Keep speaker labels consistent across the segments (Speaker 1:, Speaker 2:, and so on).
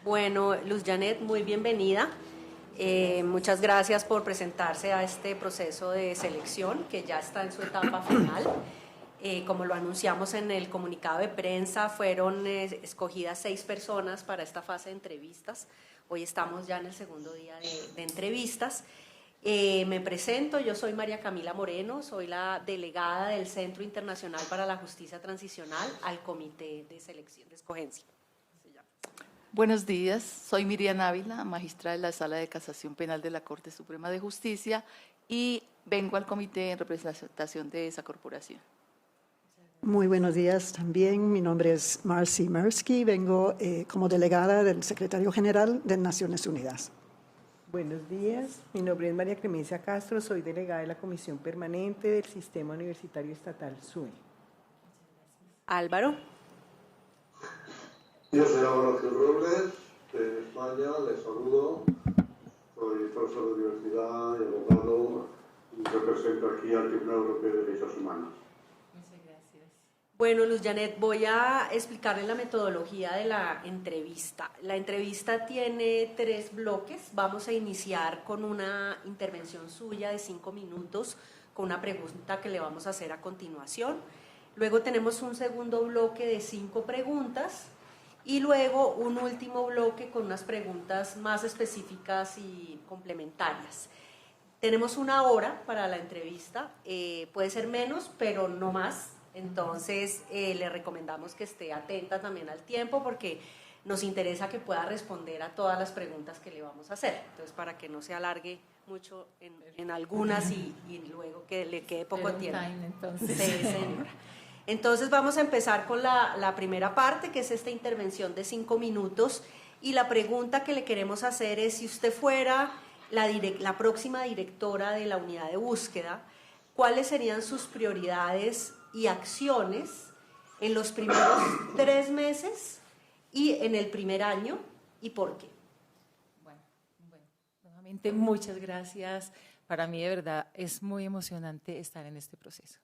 Speaker 1: Bueno, Luz Janet, muy bienvenida. Muchas gracias por presentarse a este proceso de selección que ya está en su etapa final. Como lo anunciamos en el comunicado de prensa, fueron escogidas 6 personas para esta fase de entrevistas. Hoy estamos ya en el segundo día de entrevistas. Me presento, yo soy María Camila Moreno, soy la delegada del Centro Internacional para la Justicia Transicional al Comité de Selección de Escogencia.
Speaker 2: Buenos días, soy Miriam Ávila, magistrada de la Sala de Casación Penal de la Corte Suprema de Justicia y vengo al comité en representación de esa corporación.
Speaker 3: Muy buenos días también, mi nombre es Marcy Mirsky, vengo como delegada del Secretario General de Naciones Unidas.
Speaker 4: Buenos días, mi nombre es María Clemencia Castro, soy delegada de la Comisión Permanente del Sistema Universitario Estatal SUE.
Speaker 1: Álvaro.
Speaker 5: Yo soy Álvaro Gil Robles, de España, les saludo, soy profesor de universidad y abogado y represento aquí al Tribunal Europeo de Derechos Humanos.
Speaker 2: Muchas gracias.
Speaker 1: Bueno, Luz Janet, voy a explicarles la metodología de la entrevista. La entrevista tiene 3 bloques. Vamos a iniciar con una intervención suya de 5 minutos con una pregunta que le vamos a hacer a continuación. Luego tenemos un segundo bloque de 5 preguntas y luego un último bloque con unas preguntas más específicas y complementarias. Tenemos 1 hora para la entrevista, puede ser menos, pero no más. Entonces, le recomendamos que esté atenta también al tiempo porque nos interesa que pueda responder a todas las preguntas que le vamos a hacer. Entonces, para que no se alargue mucho en algunas y luego que le quede poco tiempo.
Speaker 2: Entonces.
Speaker 1: Sí, señora. Entonces, vamos a empezar con la primera parte, que es esta intervención de 5 minutos. Y la pregunta que le queremos hacer es, si usted fuera la próxima directora de la unidad de búsqueda, ¿cuáles serían sus prioridades y acciones en los primeros 3 meses y en el primer año y por qué?
Speaker 2: Bueno, nuevamente muchas gracias. Para mí de verdad es muy emocionante estar en este proceso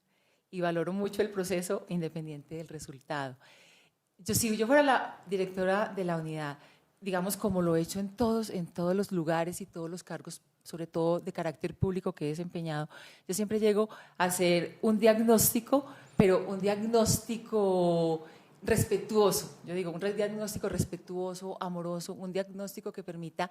Speaker 2: y valoro mucho el proceso independiente del resultado. Si yo fuera la directora de la unidad, digamos como lo he hecho en todos los lugares y todos los cargos, sobre todo de carácter público que he desempeñado, yo siempre llego a hacer un diagnóstico, pero un diagnóstico respetuoso. Yo digo, un diagnóstico respetuoso, amoroso, un diagnóstico que permita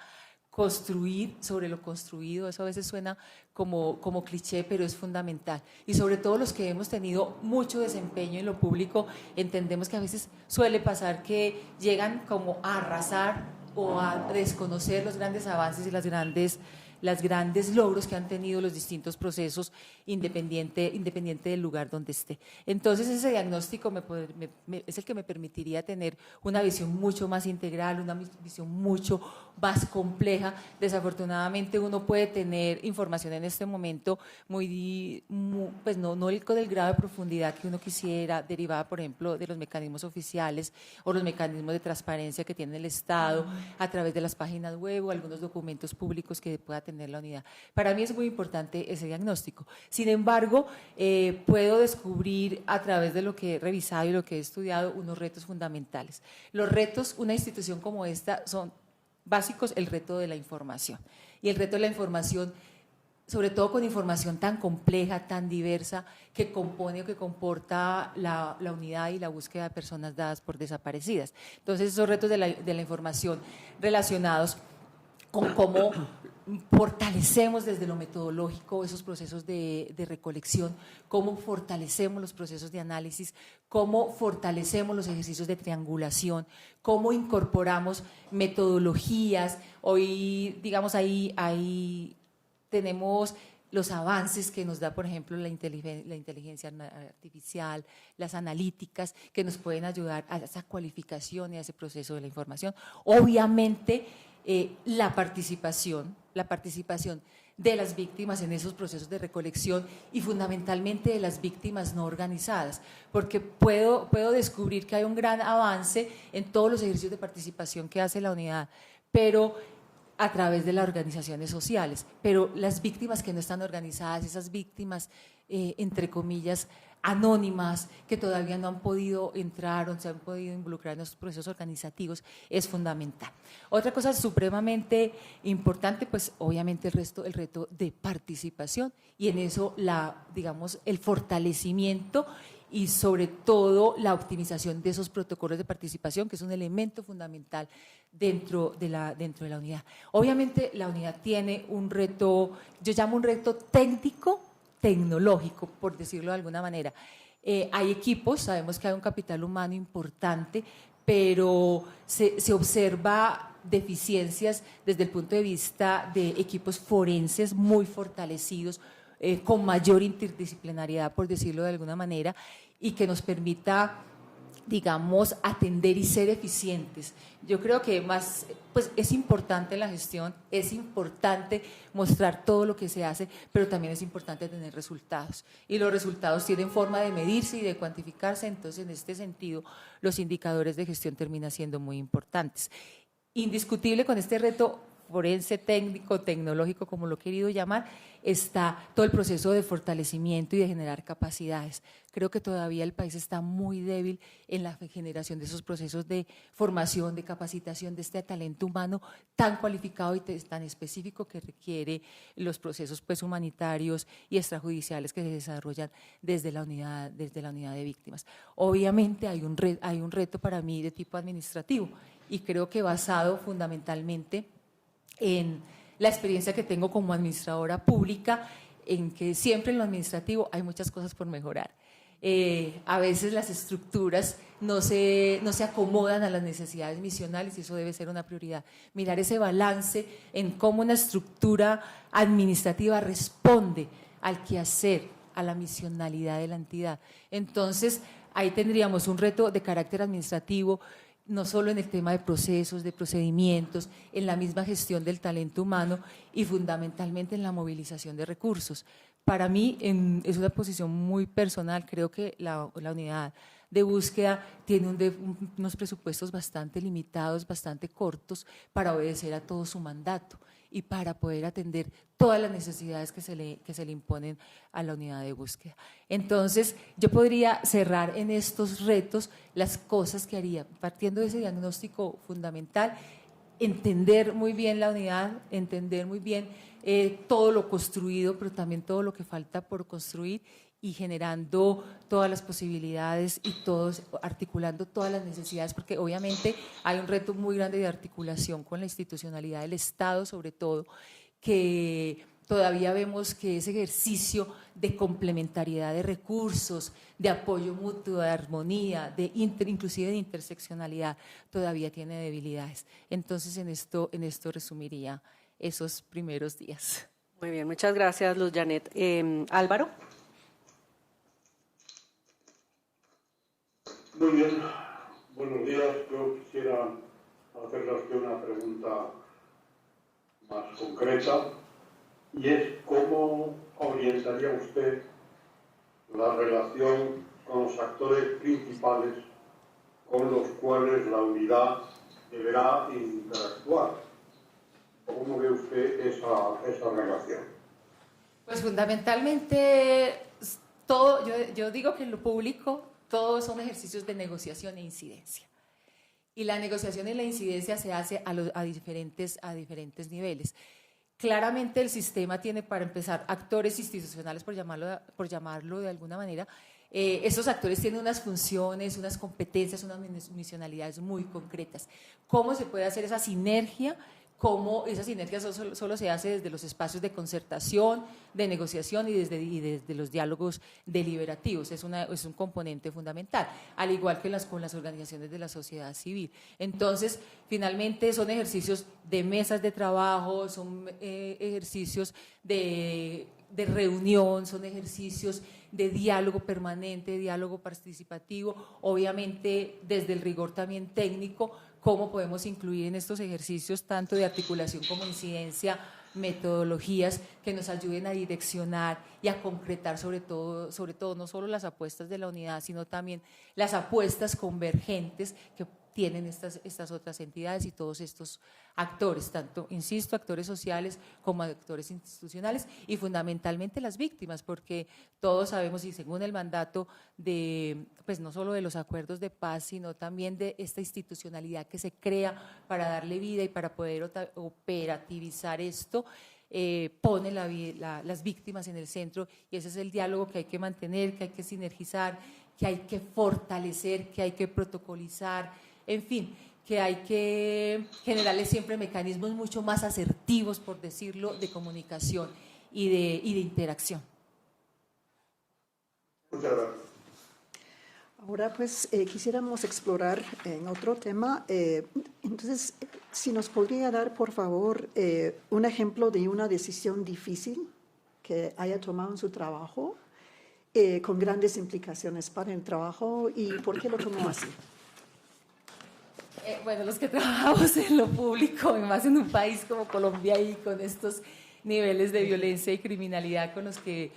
Speaker 2: construir sobre lo construido. Eso a veces suena como cliché, pero es fundamental. Y sobre todo los que hemos tenido mucho desempeño en lo público, entendemos que a veces suele pasar que llegan como a arrasar o a desconocer los grandes avances y las grandes logros que han tenido los distintos procesos independiente del lugar donde esté. Entonces ese diagnóstico es el que me permitiría tener una visión mucho más integral, una visión mucho más compleja. Desafortunadamente uno puede tener información en este momento pues no del grado de profundidad que uno quisiera, derivada por ejemplo de los mecanismos oficiales o los mecanismos de transparencia que tiene el Estado a través de las páginas web o algunos documentos públicos que pueda tener la unidad. Para mí es muy importante ese diagnóstico. Sin embargo, puedo descubrir a través de lo que he revisado y lo que he estudiado unos retos fundamentales. Los retos, una institución como esta, son básicos: el reto de la información. Y el reto de la información, sobre todo con información tan compleja, tan diversa, que compone o que comporta la unidad y la búsqueda de personas dadas por desaparecidas. Entonces, esos retos de la información relacionados con cómo fortalecemos desde lo metodológico esos procesos de recolección, cómo fortalecemos los procesos de análisis, cómo fortalecemos los ejercicios de triangulación, cómo incorporamos metodologías. Hoy, digamos, ahí tenemos los avances que nos da, por ejemplo, la inteligencia artificial, las analíticas, que nos pueden ayudar a esa cualificación y a ese proceso de la información. Obviamente, la participación de las víctimas en esos procesos de recolección y fundamentalmente de las víctimas no organizadas, porque puedo descubrir que hay un gran avance en todos los ejercicios de participación que hace la unidad, pero a través de las organizaciones sociales, pero las víctimas que no están organizadas, esas víctimas, entre comillas, anónimas, que todavía no han podido entrar o se han podido involucrar en los procesos organizativos, es fundamental. Otra cosa supremamente importante, pues obviamente el reto de participación, y en eso digamos, el fortalecimiento y sobre todo la optimización de esos protocolos de participación, que es un elemento fundamental dentro de la unidad. Obviamente la unidad tiene un reto, yo llamo un reto técnico, tecnológico, por decirlo de alguna manera. Hay equipos, sabemos que hay un capital humano importante, pero se observa deficiencias desde el punto de vista de equipos forenses muy fortalecidos, con mayor interdisciplinariedad, por decirlo de alguna manera, y que nos permita, digamos, atender y ser eficientes. Yo creo que más, pues es importante la gestión, es importante mostrar todo lo que se hace, pero también es importante tener resultados. Y los resultados tienen forma de medirse y de cuantificarse, entonces en este sentido los indicadores de gestión terminan siendo muy importantes. Indiscutible con este reto forense, técnico, tecnológico, como lo he querido llamar, está todo el proceso de fortalecimiento y de generar capacidades. Creo que todavía el país está muy débil en la generación de esos procesos de formación, de capacitación de este talento humano tan cualificado y tan específico que requiere los procesos pues, humanitarios y extrajudiciales que se desarrollan desde la unidad de víctimas. Obviamente hay un reto para mí de tipo administrativo y creo que basado fundamentalmente en la experiencia que tengo como administradora pública, en que siempre en lo administrativo hay muchas cosas por mejorar. A veces las estructuras no se acomodan a las necesidades misionales y eso debe ser una prioridad. Mirar ese balance en cómo una estructura administrativa responde al quehacer, a la misionalidad de la entidad. Entonces, ahí tendríamos un reto de carácter administrativo, no solo en el tema de procesos, de procedimientos, en la misma gestión del talento humano y fundamentalmente en la movilización de recursos. Para mí es una posición muy personal, creo que la unidad de búsqueda tiene unos presupuestos bastante limitados, bastante cortos para obedecer a todo su mandato y para poder atender todas las necesidades que se le imponen a la unidad de búsqueda. Entonces, yo podría cerrar en estos retos las cosas que haría, partiendo de ese diagnóstico fundamental, entender muy bien la unidad, entender muy bien todo lo construido, pero también todo lo que falta por construir y generando todas las posibilidades y articulando todas las necesidades, porque obviamente hay un reto muy grande de articulación con la institucionalidad del Estado, sobre todo, que todavía vemos que ese ejercicio de complementariedad de recursos, de apoyo mutuo, de armonía, inclusive de interseccionalidad, todavía tiene debilidades. Entonces, en esto resumiría esos primeros días.
Speaker 1: Muy bien, muchas gracias, Luz Janet. Álvaro.
Speaker 5: Muy bien, buenos días. Yo quisiera hacerle a usted una pregunta más concreta y es cómo orientaría usted la relación con los actores principales con los cuales la unidad deberá interactuar. ¿Cómo ve usted esa relación?
Speaker 2: Pues fundamentalmente, todo, yo digo que en lo público todos son ejercicios de negociación e incidencia. Y la negociación y la incidencia se hace a diferentes niveles. Claramente el sistema tiene, para empezar, actores institucionales, por llamarlo de alguna manera. Esos actores tienen unas funciones, unas competencias, unas misionalidades muy concretas. ¿Cómo se puede hacer esa sinergia? Cómo esa sinergia solo se hace desde los espacios de concertación, de negociación y desde los diálogos deliberativos. Es un componente fundamental, al igual que con las organizaciones de la sociedad civil. Entonces, finalmente son ejercicios de mesas de trabajo, son ejercicios de reunión, son ejercicios de diálogo permanente, de diálogo participativo, obviamente desde el rigor también técnico, cómo podemos incluir en estos ejercicios tanto de articulación como incidencia, metodologías que nos ayuden a direccionar y a concretar sobre todo no solo las apuestas de la unidad, sino también las apuestas convergentes que tienen estas otras entidades y todos estos actores, tanto, insisto, actores sociales como actores institucionales y fundamentalmente las víctimas, porque todos sabemos y según el mandato de, pues no solo de los acuerdos de paz, sino también de esta institucionalidad que se crea para darle vida y para poder operativizar esto, pone las víctimas en el centro y ese es el diálogo que hay que mantener, que hay que sinergizar, que hay que fortalecer, que hay que protocolizar, en fin, que hay que generarle siempre mecanismos mucho más asertivos, por decirlo, de comunicación y de interacción.
Speaker 5: Muchas gracias.
Speaker 3: Ahora pues quisiéramos explorar en otro tema, entonces si nos podría dar por favor un ejemplo de una decisión difícil que haya tomado en su trabajo con grandes implicaciones para el trabajo y por qué lo tomó así.
Speaker 2: Bueno, los que trabajamos en lo público, y más en un país como Colombia y con estos niveles de violencia y criminalidad con los que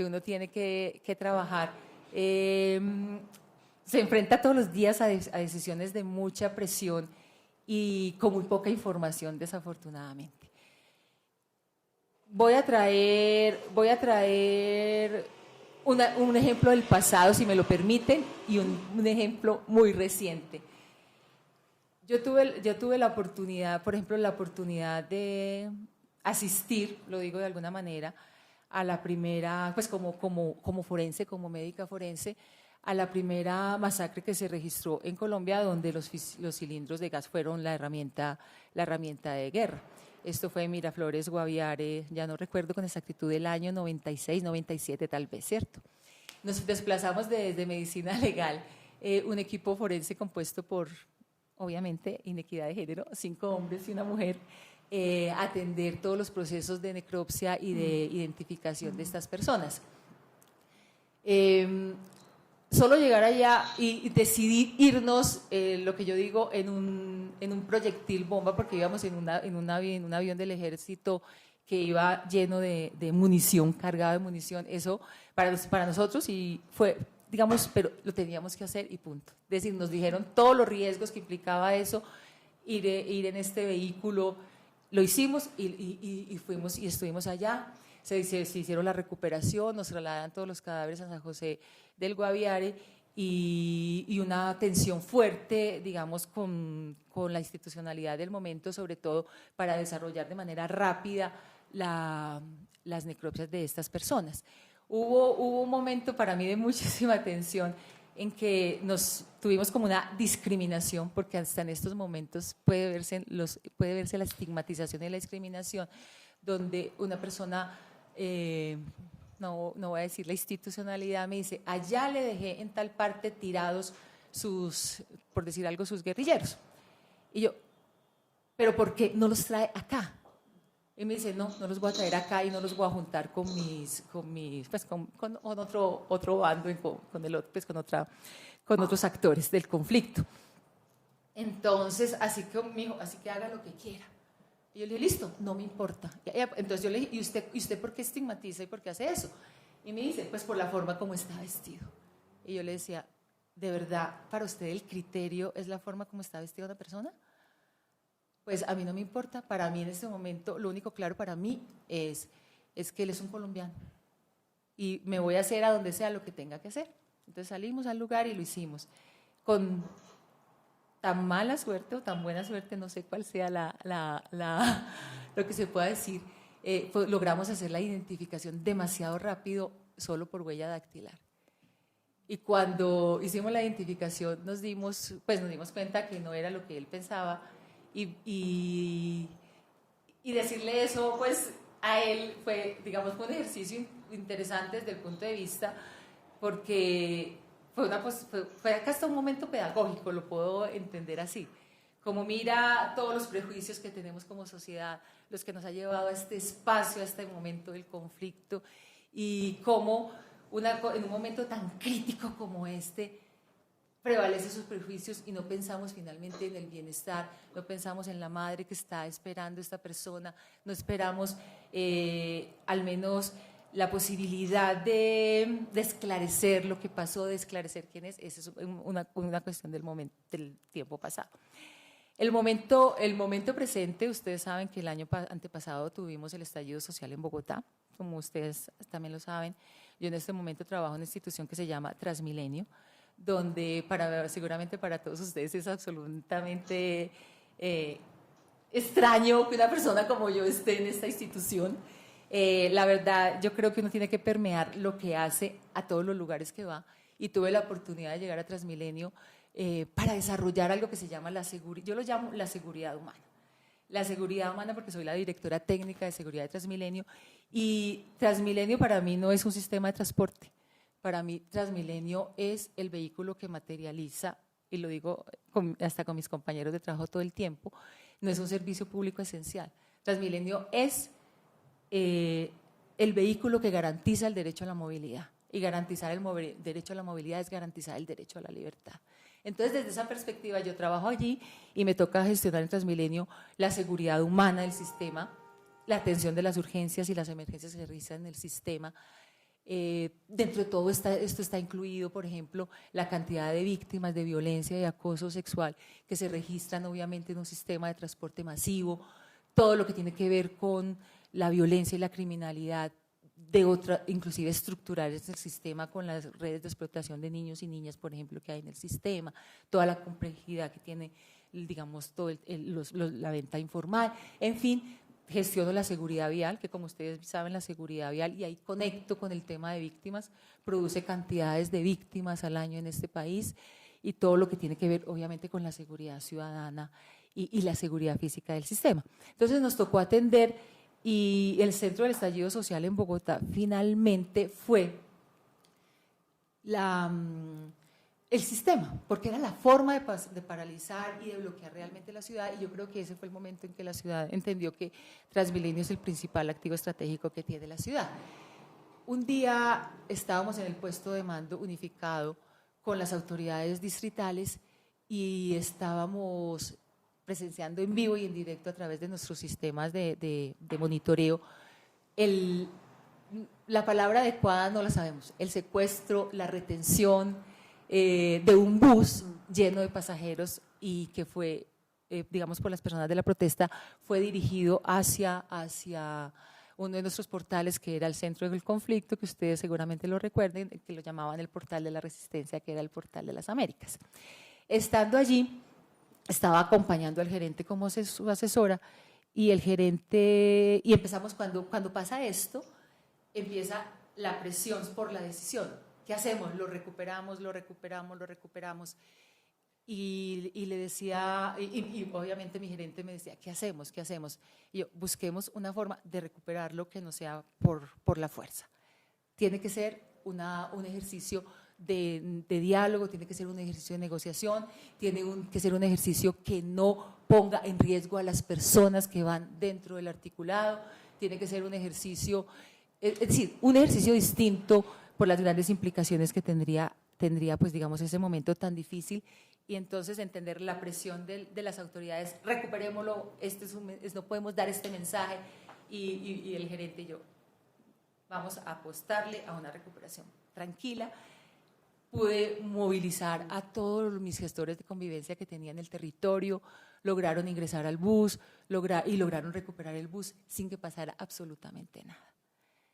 Speaker 2: uno tiene que trabajar, se enfrenta todos los días a decisiones de mucha presión y con muy poca información, desafortunadamente. Voy a traer un ejemplo del pasado, si me lo permiten, y un ejemplo muy reciente. Yo tuve la oportunidad, por ejemplo, de asistir, lo digo de alguna manera, a la primera, pues como forense, como médica forense, a la primera masacre que se registró en Colombia, donde los cilindros de gas fueron la herramienta de guerra. Esto fue en Miraflores, Guaviare, ya no recuerdo con exactitud del año 96, 97 tal vez, ¿cierto? Nos desplazamos desde Medicina Legal, un equipo forense compuesto por, obviamente, inequidad de género, 5 hombres y una mujer, atender todos los procesos de necropsia y de identificación de estas personas. Solo llegar allá y decidir irnos, lo que yo digo, en un proyectil bomba, porque íbamos en un avión del ejército que iba lleno de munición, cargado de munición. Eso para nosotros y fue, digamos, pero lo teníamos que hacer y punto. Es decir, nos dijeron todos los riesgos que implicaba eso, ir en este vehículo. Lo hicimos y fuimos y estuvimos allá. Se hicieron la recuperación, nos trasladan todos los cadáveres a San José del Guaviare y una atención fuerte, digamos, con la institucionalidad del momento, sobre todo para desarrollar de manera rápida las necropsias de estas personas. Hubo un momento para mí de muchísima tensión en que nos tuvimos como una discriminación, porque hasta en estos momentos puede verse la estigmatización y la discriminación, donde una persona, no voy a decir la institucionalidad, me dice, allá le dejé en tal parte tirados por decir algo, sus guerrilleros. Y yo, ¿pero por qué no los trae acá? Y me dice, no los voy a traer acá y no los voy a juntar con otro bando, con otros actores del conflicto. Entonces, así que haga lo que quiera. Y yo le dije, listo, no me importa. Entonces yo le dije, ¿y usted por qué estigmatiza y por qué hace eso? Y me dice, pues por la forma como está vestido. Y yo le decía, ¿de verdad para usted el criterio es la forma como está vestida una persona? Pues a mí no me importa, para mí en este momento lo único claro para mí es que él es un colombiano y me voy a hacer a donde sea lo que tenga que hacer. Entonces salimos al lugar y lo hicimos. Con tan mala suerte o tan buena suerte, no sé cuál sea lo que se pueda decir, logramos hacer la identificación demasiado rápido solo por huella dactilar. Y cuando hicimos la identificación nos dimos cuenta que no era lo que él pensaba. Y decirle eso, pues a él fue un ejercicio interesante desde el punto de vista, porque fue acá hasta un momento pedagógico, lo puedo entender así. Como mira todos los prejuicios que tenemos como sociedad, los que nos ha llevado a este espacio, a este momento del conflicto, y cómo en un momento tan crítico como este, prevalece sus prejuicios y no pensamos finalmente en el bienestar, no pensamos en la madre que está esperando esta persona, no esperamos al menos la posibilidad de esclarecer lo que pasó, de esclarecer quién es, esa es una cuestión del tiempo pasado. El momento presente, ustedes saben que el año antepasado tuvimos el estallido social en Bogotá, como ustedes también lo saben. Yo en este momento trabajo en una institución que se llama Transmilenio, donde seguramente para todos ustedes es absolutamente extraño que una persona como yo esté en esta institución. La verdad, yo creo que uno tiene que permear lo que hace a todos los lugares que va, y tuve la oportunidad de llegar a Transmilenio para desarrollar algo que se llama yo lo llamo la seguridad humana. La seguridad humana porque soy la directora técnica de seguridad de Transmilenio, y Transmilenio para mí no es un sistema de transporte. Para mí Transmilenio es el vehículo que materializa, y lo digo hasta con mis compañeros de trabajo todo el tiempo, no es un servicio público esencial. Transmilenio es el vehículo que garantiza el derecho a la movilidad, y garantizar el derecho a la movilidad es garantizar el derecho a la libertad. Entonces, desde esa perspectiva, yo trabajo allí y me toca gestionar en Transmilenio la seguridad humana del sistema, la atención de las urgencias y las emergencias que se realizan en el sistema. Dentro de todo esto está incluido, por ejemplo, la cantidad de víctimas de violencia y acoso sexual que se registran obviamente en un sistema de transporte masivo, todo lo que tiene que ver con la violencia y la criminalidad inclusive estructurales del sistema, con las redes de explotación de niños y niñas, por ejemplo, que hay en el sistema, toda la complejidad que tiene, digamos, la venta informal, en fin. Gestiono la seguridad vial, que como ustedes saben, la seguridad vial, y ahí conecto con el tema de víctimas, produce cantidades de víctimas al año en este país, y todo lo que tiene que ver obviamente con la seguridad ciudadana y la seguridad física del sistema. Entonces nos tocó atender, y el centro del estallido social en Bogotá finalmente fue el sistema, porque era la forma de paralizar y de bloquear realmente la ciudad, y yo creo que ese fue el momento en que la ciudad entendió que Transmilenio es el principal activo estratégico que tiene la ciudad. Un día estábamos en el puesto de mando unificado con las autoridades distritales y estábamos presenciando en vivo y en directo a través de nuestros sistemas de monitoreo la palabra adecuada no la sabemos, el secuestro, la retención de un bus lleno de pasajeros, y que fue, digamos, por las personas de la protesta, fue dirigido hacia uno de nuestros portales, que era el centro del conflicto, que ustedes seguramente lo recuerden, que lo llamaban el portal de la resistencia, que era el portal de las Américas. Estando allí, estaba acompañando al gerente como su asesora, y el gerente, y empezamos, cuando pasa esto, empieza la presión por la decisión. ¿Qué hacemos? Lo recuperamos. Y le decía, y obviamente mi gerente me decía, ¿qué hacemos? Y yo, busquemos una forma de recuperarlo que no sea por la fuerza. Tiene que ser un ejercicio de diálogo, tiene que ser un ejercicio de negociación, tiene que ser un ejercicio que no ponga en riesgo a las personas que van dentro del articulado, tiene que ser un ejercicio, es decir, un ejercicio distinto por las grandes implicaciones que tendría pues digamos ese momento tan difícil, y entonces entender la presión de las autoridades, recuperémoslo, no podemos dar este mensaje, y el gerente y yo vamos a apostarle a una recuperación tranquila. Pude movilizar a todos mis gestores de convivencia que tenían el territorio, lograron ingresar al bus y lograron recuperar el bus sin que pasara absolutamente nada.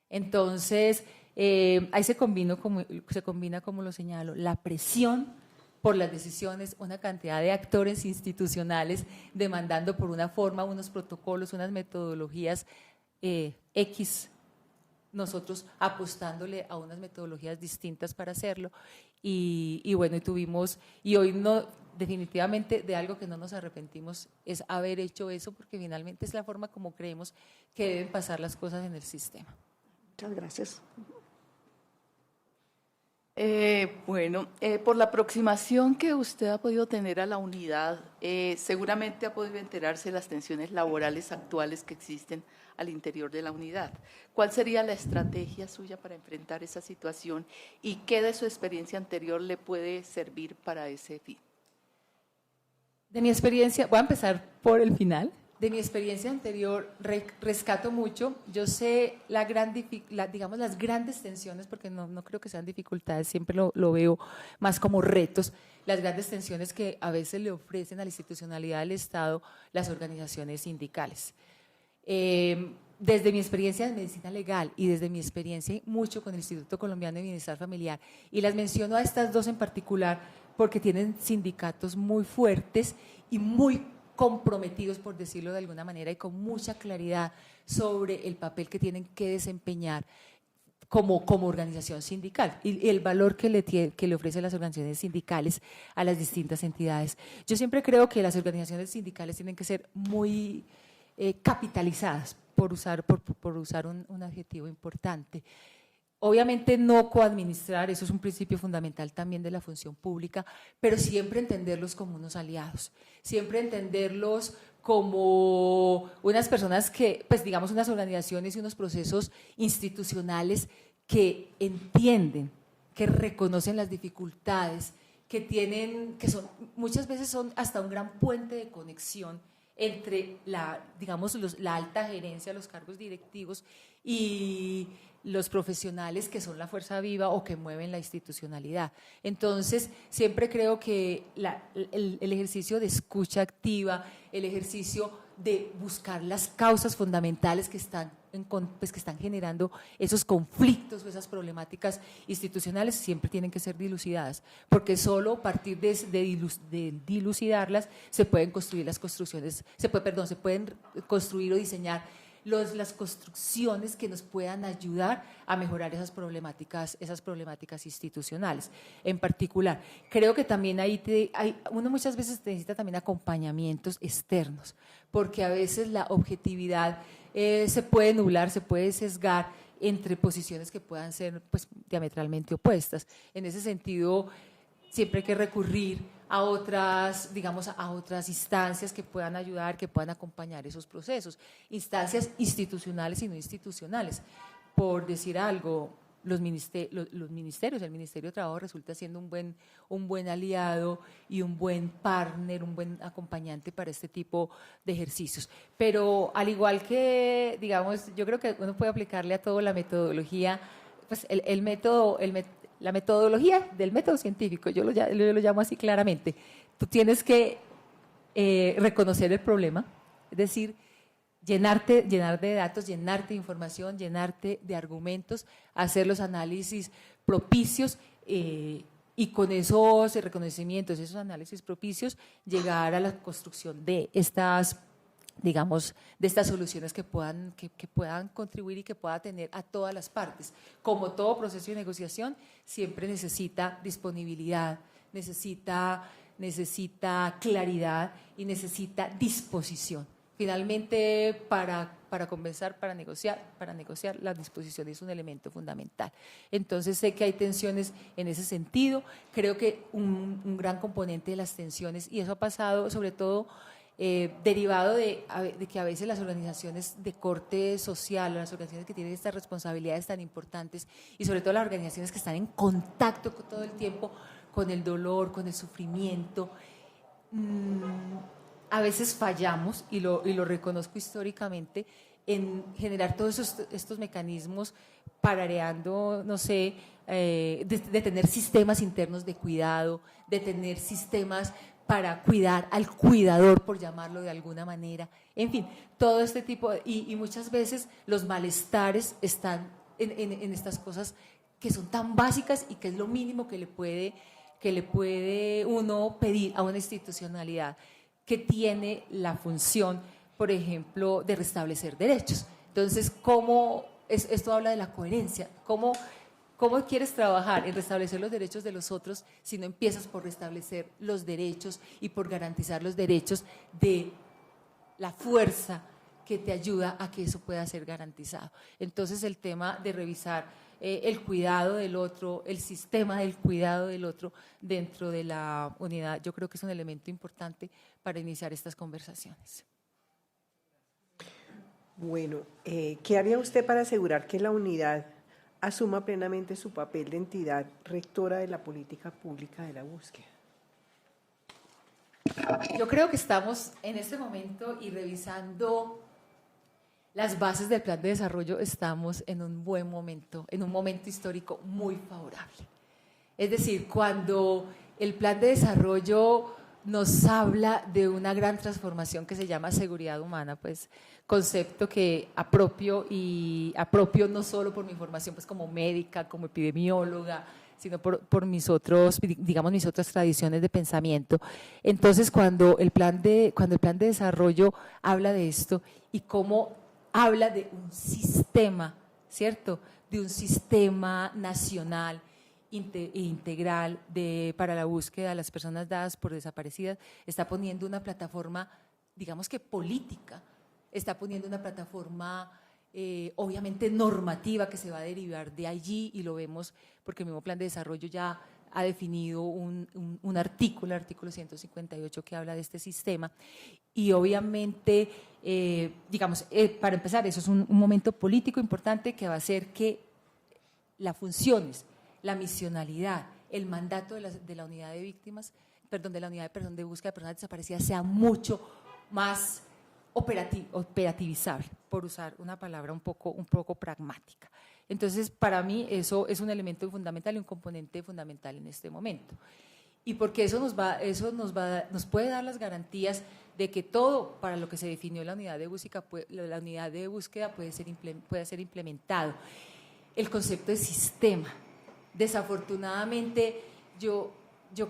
Speaker 2: Entonces, ahí se combina, como lo señalo, la presión por las decisiones, una cantidad de actores institucionales demandando por una forma, unos protocolos, unas metodologías X, nosotros apostándole a unas metodologías distintas para hacerlo, y bueno, y hoy no, definitivamente de algo que no nos arrepentimos es haber hecho eso, porque finalmente es la forma como creemos que deben pasar las cosas en el sistema.
Speaker 3: Muchas gracias.
Speaker 6: Por la aproximación que usted ha podido tener a la unidad, seguramente ha podido enterarse de las tensiones laborales actuales que existen al interior de la unidad. ¿Cuál sería la estrategia suya para enfrentar esa situación y qué de su experiencia anterior le puede servir para ese fin?
Speaker 2: De mi experiencia, voy a empezar por el final. De mi experiencia anterior rescato mucho. Yo sé digamos las grandes tensiones, porque no creo que sean dificultades, siempre lo veo más como retos, las grandes tensiones que a veces le ofrecen a la institucionalidad del Estado las organizaciones sindicales. Desde mi experiencia en medicina legal y desde mi experiencia mucho con el Instituto Colombiano de Bienestar Familiar, y las menciono a estas dos en particular porque tienen sindicatos muy fuertes y muy comprometidos, por decirlo de alguna manera, y con mucha claridad sobre el papel que tienen que desempeñar como organización sindical y el valor que le ofrecen las organizaciones sindicales a las distintas entidades. Yo siempre creo que las organizaciones sindicales tienen que ser muy capitalizadas, por usar un adjetivo importante. Obviamente no coadministrar, eso es un principio fundamental también de la función pública, pero siempre entenderlos como unos aliados, siempre entenderlos como unas personas que, pues digamos, unas organizaciones y unos procesos institucionales que entienden, que reconocen las dificultades, muchas veces son hasta un gran puente de conexión entre la alta gerencia, los cargos directivos y los profesionales que son la fuerza viva o que mueven la institucionalidad. Entonces, siempre creo que el ejercicio de escucha activa, el ejercicio de buscar las causas fundamentales que están generando esos conflictos o esas problemáticas institucionales siempre tienen que ser dilucidadas, porque solo a partir de dilucidarlas se pueden construir se pueden construir o diseñar las construcciones que nos puedan ayudar a mejorar esas problemáticas institucionales. En particular, creo que también uno muchas veces necesita también acompañamientos externos, porque a veces la objetividad se puede nublar, se puede sesgar entre posiciones que puedan ser pues, diametralmente opuestas. En ese sentido, siempre hay que recurrir a otras instancias que puedan ayudar, que puedan acompañar esos procesos, instancias institucionales y no institucionales. Por decir algo, los ministerios, el Ministerio de Trabajo resulta siendo un buen aliado y un buen partner, un buen acompañante para este tipo de ejercicios. Pero al igual que, digamos, yo creo que uno puede aplicarle a todo la metodología, pues la metodología del método científico, yo lo llamo así claramente. Tú tienes que reconocer el problema, es decir, llenar de datos, llenarte de información, llenarte de argumentos, hacer los análisis propicios y con esos reconocimientos, esos análisis propicios, llegar a la construcción de estas soluciones que puedan contribuir y que pueda tener a todas las partes. Como todo proceso de negociación, siempre necesita disponibilidad, necesita claridad y necesita disposición. Finalmente, para conversar, para negociar, la disposición es un elemento fundamental. Entonces, sé que hay tensiones en ese sentido. Creo que un gran componente de las tensiones, y eso ha pasado sobre todo derivado de que a veces las organizaciones de corte social, las organizaciones que tienen estas responsabilidades tan importantes y sobre todo las organizaciones que están en contacto todo el tiempo con el dolor, con el sufrimiento, a veces fallamos, y lo reconozco históricamente, en generar todos estos mecanismos parareando, no sé, de tener sistemas internos de cuidado, de tener sistemas para cuidar al cuidador, por llamarlo de alguna manera. En fin, todo este tipo, y muchas veces los malestares están en estas cosas que son tan básicas y que es lo mínimo que le puede uno pedir a una institucionalidad que tiene la función, por ejemplo, de restablecer derechos. Entonces, esto habla de la coherencia, ¿cómo quieres trabajar en restablecer los derechos de los otros si no empiezas por restablecer los derechos y por garantizar los derechos de la fuerza que te ayuda a que eso pueda ser garantizado? Entonces, el tema de revisar el cuidado del otro, el sistema del cuidado del otro dentro de la unidad, yo creo que es un elemento importante para iniciar estas conversaciones.
Speaker 4: Bueno, ¿qué haría usted para asegurar que la unidad asuma plenamente su papel de entidad rectora de la política pública de la búsqueda?
Speaker 2: Yo creo que estamos en este momento y revisando las bases del plan de desarrollo, estamos en un buen momento, en un momento histórico muy favorable. Es decir, cuando el plan de desarrollo nos habla de una gran transformación que se llama seguridad humana, pues concepto que apropio no solo por mi formación pues como médica, como epidemióloga, sino por mis otras tradiciones de pensamiento. Entonces, cuando el plan de desarrollo habla de esto y cómo habla de un sistema, ¿cierto? De un sistema nacional integral para la búsqueda de las personas dadas por desaparecidas, está poniendo una plataforma, digamos que política, está poniendo una plataforma obviamente normativa que se va a derivar de allí, y lo vemos porque el mismo plan de desarrollo ya ha definido un artículo, el artículo 158, que habla de este sistema. Y obviamente, para empezar, eso es un momento político importante que va a hacer que las funciones, la misionalidad, el mandato de la unidad de víctimas, de la unidad de búsqueda de personas desaparecidas sea mucho más operativizable, por usar una palabra un poco pragmática. Entonces, para mí eso es un elemento fundamental y un componente fundamental en este momento. Y porque eso nos puede dar las garantías de que todo para lo que se definió la unidad de búsqueda puede ser implementado. El concepto de sistema. Desafortunadamente, yo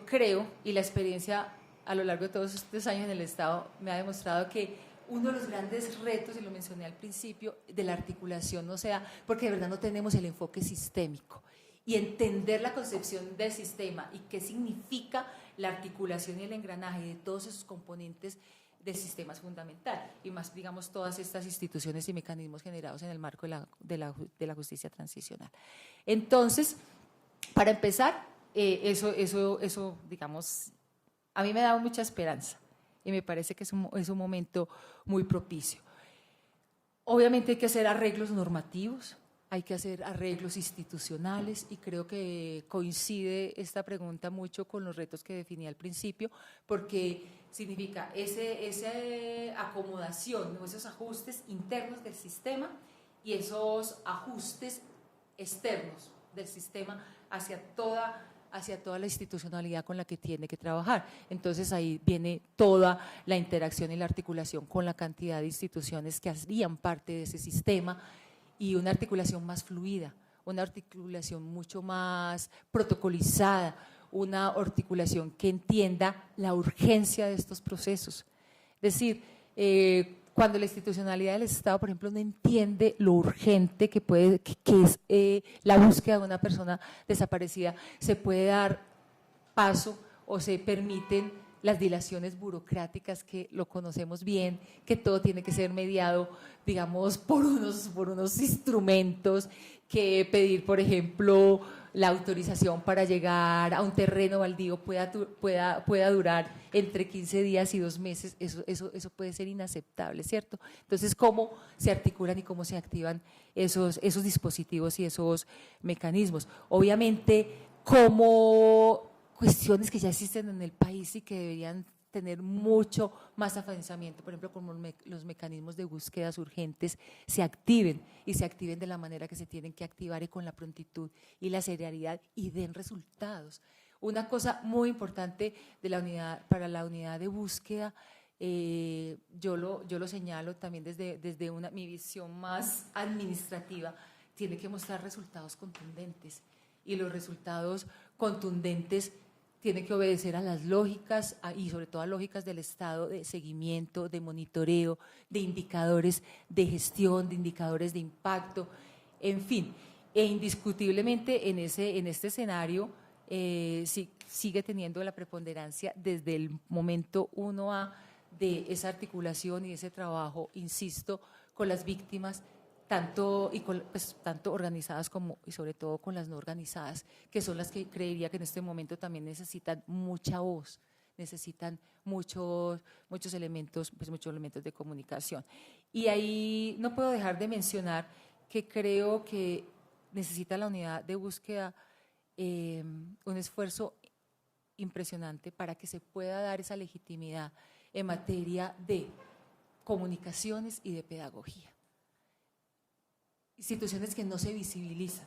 Speaker 2: creo, y la experiencia a lo largo de todos estos años en el Estado me ha demostrado que uno de los grandes retos, y lo mencioné al principio, de la articulación, no sea porque de verdad no tenemos el enfoque sistémico y entender la concepción del sistema y qué significa la articulación y el engranaje de todos esos componentes del sistema es fundamental, y más, digamos, todas estas instituciones y mecanismos generados en el marco de la justicia transicional. Entonces, para empezar, eso, digamos, a mí me da mucha esperanza y me parece que es un momento muy propicio. Obviamente hay que hacer arreglos normativos, hay que hacer arreglos institucionales, y creo que coincide esta pregunta mucho con los retos que definí al principio, porque significa esa acomodación, esos ajustes internos del sistema y esos ajustes externos del sistema hacia toda la institucionalidad con la que tiene que trabajar. Entonces ahí viene toda la interacción y la articulación con la cantidad de instituciones que harían parte de ese sistema, y una articulación más fluida, una articulación mucho más protocolizada, una articulación que entienda la urgencia de estos procesos. Es decir, cuando la institucionalidad del Estado, por ejemplo, no entiende lo urgente que es la búsqueda de una persona desaparecida, se puede dar paso o se permiten las dilaciones burocráticas, que lo conocemos bien, que todo tiene que ser mediado, digamos, por unos instrumentos, que pedir, por ejemplo, la autorización para llegar a un terreno baldío pueda durar entre 15 días y 2 meses, eso puede ser inaceptable, ¿cierto? Entonces, ¿cómo se articulan y cómo se activan esos dispositivos y esos mecanismos? Obviamente, como cuestiones que ya existen en el país y que deberían tener mucho más afianzamiento, por ejemplo, como los mecanismos de búsquedas urgentes se activen de la manera que se tienen que activar, y con la prontitud y la celeridad, y den resultados. Una cosa muy importante para la unidad de búsqueda, yo lo señalo también desde mi visión más administrativa, tiene que mostrar resultados contundentes, y los resultados contundentes tienen que obedecer a las lógicas y sobre todo a lógicas del Estado de seguimiento, de monitoreo, de indicadores de gestión, de indicadores de impacto, en fin. E indiscutiblemente en este escenario sigue teniendo la preponderancia desde el momento 1A de esa articulación y ese trabajo, insisto, con las víctimas, tanto organizadas y sobre todo con las no organizadas, que son las que creería que en este momento también necesitan mucha voz, necesitan muchos elementos de comunicación. Y ahí no puedo dejar de mencionar que creo que necesita la unidad de búsqueda un esfuerzo impresionante para que se pueda dar esa legitimidad en materia de comunicaciones y de pedagogía. Instituciones que no se visibilizan,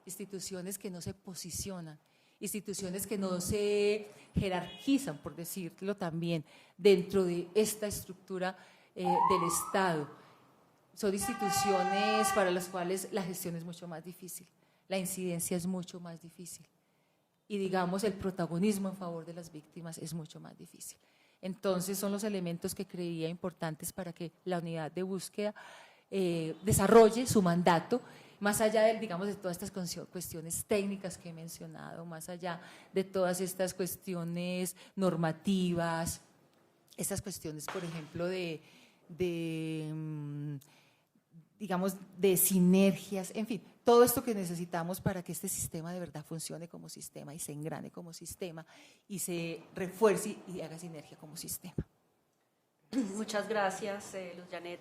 Speaker 2: instituciones que no se posicionan, instituciones que no se jerarquizan, por decirlo también, dentro de esta estructura del Estado. Son instituciones para las cuales la gestión es mucho más difícil, la incidencia es mucho más difícil y, digamos, el protagonismo en favor de las víctimas es mucho más difícil. Entonces, son los elementos que creía importantes para que la unidad de búsqueda desarrolle su mandato, más allá de, digamos, de todas estas cuestiones técnicas que he mencionado, más allá de todas estas cuestiones normativas, estas cuestiones, por ejemplo, digamos, de sinergias, en fin, todo esto que necesitamos para que este sistema de verdad funcione como sistema y se engrane como sistema y se refuerce y haga sinergia como sistema.
Speaker 1: Muchas gracias, Luz Janet.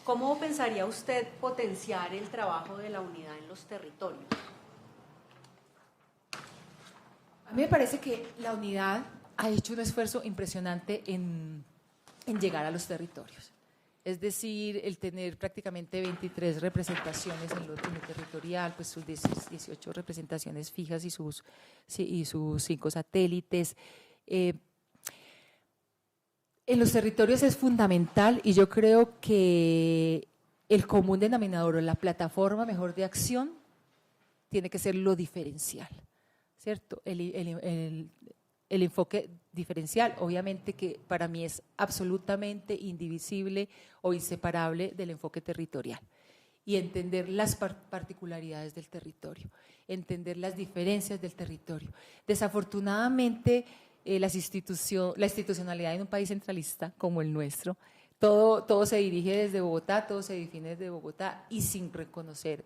Speaker 1: ¿Cómo pensaría usted potenciar el trabajo de la unidad en los territorios?
Speaker 2: A mí me parece que la unidad ha hecho un esfuerzo impresionante en llegar a los territorios. Es decir, el tener prácticamente 23 representaciones en lo territorial, pues sus 18 representaciones fijas y sus 5 satélites. En los territorios es fundamental y yo creo que el común denominador o la plataforma mejor de acción tiene que ser lo diferencial, ¿cierto? El enfoque diferencial, obviamente que para mí es absolutamente indivisible o inseparable del enfoque territorial y entender las particularidades del territorio, entender las diferencias del territorio. Desafortunadamente, la institucionalidad en un país centralista como el nuestro, todo se dirige desde Bogotá, todo se define desde Bogotá y sin reconocer